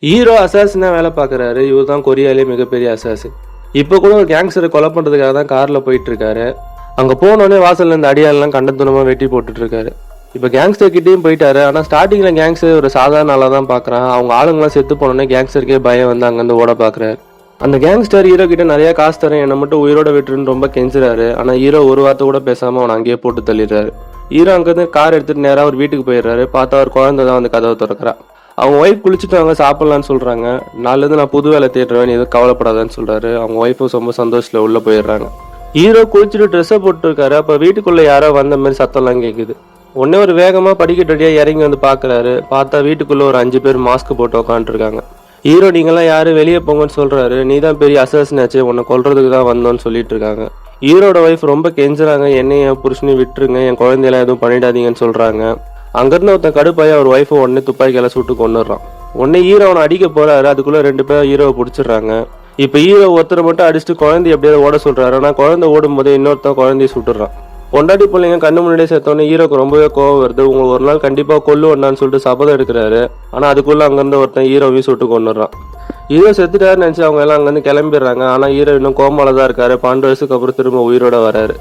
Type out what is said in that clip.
Hero அசாசினா வேலை பார்க்குறாரு. இவர் தான் கொரியாலே மிகப்பெரிய அசாசின். இப்போ கூட ஒரு கேங்ஸ்டரை கொலை பண்ணுறதுக்காக தான் காரில் போயிட்டு இருக்காரு. அங்கே போனோடனே வாசல்ல இந்த அடியாளெல்லாம் கண்டத்துணமாக வெட்டி போட்டுட்டு இருக்காரு. இப்போ கேங்ஸ்டர் கிட்டேயும் போயிட்டாரு. ஆனால் ஸ்டார்டிங்கில் கேங்ஸ்டர் ஒரு சாதாரண ஆளாக தான் பார்க்குறான். அவங்க ஆளுங்களாம் செத்து போனோடனே கேங்ஸ்டருக்கே பயம் வந்து அங்கேருந்து ஓட பார்க்குறாரு. அந்த கேங்ஸ்டர் ஹீரோ கிட்ட நிறைய காசு தரேன், என்னை மட்டும் உயிரோட விட்டுருன்னு ரொம்ப கெஞ்சுறாரு. ஆனால் ஹீரோ ஒரு வார்த்தை கூட பேசாமல் அவனை அங்கேயே போட்டு தள்ளிடுறாரு. ஹீரோ அங்கேருந்து கார் எடுத்துட்டு நேராக ஒரு வீட்டுக்கு போயிடுறாரு. பார்த்தா ஒரு குழந்தை தான் வந்து கதவை திறக்கிறா. அவங்க ஒய்ஃப் குளிச்சுட்டு அவங்க சாப்பிட்லான்னு சொல்கிறாங்க. நாலுலேருந்து நான் புது வேலை தேடுறேன், எதுவும் கவலைப்படாதான்னு சொல்கிறாரு. அவங்க ஒய்ஃபும் ரொம்ப சந்தோஷத்தில் உள்ளே போயிடுறாங்க. ஹீரோ குளிச்சுட்டு ட்ரெஸ்ஸை போட்டுருக்காரு. அப்போ வீட்டுக்குள்ளே யாரோ வந்த மாதிரி சத்தம்லாம் கேட்குது. உடனே ஒரு வேகமாக படிக்கட்டு வழியாக இறங்கி வந்து பார்க்குறாரு. பார்த்தா வீட்டுக்குள்ளே ஒரு 5 பேர் மாஸ்க் போட்டு உட்காந்துருக்காங்க. ஹீரோ நீங்களாம் யாரும் வெளியே போங்கன்னு சொல்கிறாரு. நீ தான் பெரிய அசாசினாச்சு, உன்னை கொல்றதுக்கு தான் வந்தோன்னு சொல்லிட்டு இருக்காங்க. ஹீரோட ஒய்ஃப் ரொம்ப கெஞ்சுறாங்க, என்னையும் என் புருஷனையும் விட்டுருங்க, என் குழந்தையெல்லாம் எதுவும் பண்ணிடாதீங்கன்னு சொல்கிறாங்க. அங்கேருந்து ஒருத்தன் கடுப்பாய் அவர் ஒய்ஃபை உடனே துப்பாக்கியெல்லாம் சுட்டு கொண்டுடுறான். உடனே ஹீரோ அவனை அடிக்க போறாரு. அதுக்குள்ளே 2 பேர் ஹீரோவை பிடிச்சிடுறாங்க. இப்போ ஹீரோ ஒருத்தரை மட்டும் அடிச்சுட்டு குழந்தை எப்படியாவது ஓட சொல்கிறாரு. ஆனால் குழந்தை ஓடும் போதே இன்னொருத்தன் குழந்தைய சுட்டுறான். பொண்டாட்டி பிள்ளைங்க கண்ணு முன்னாடியே சேர்த்தோன்னே ஹீரோக்கு ரொம்பவே கோவம் வருது. உங்களுக்கு ஒரு நாள் கண்டிப்பாக கொல்லுவண்டான்னு சொல்லிட்டு சபதம் எடுக்கிறாரு. ஆனால் அதுக்குள்ளே அங்கேருந்து ஒருத்தன் ஹீரோவையும் சுட்டு கொண்டுடுறான். ஹீரோ செத்துட்டாருன்னு நினச்சி அவங்க எல்லாம் அங்கேருந்து கிளம்பிடுறாங்க. ஆனால் ஹீரோ இன்னும் கோமால தான் இருக்காரு. 12 வருஷத்துக்கு அப்புறம் திரும்ப உயிரோட வராரு.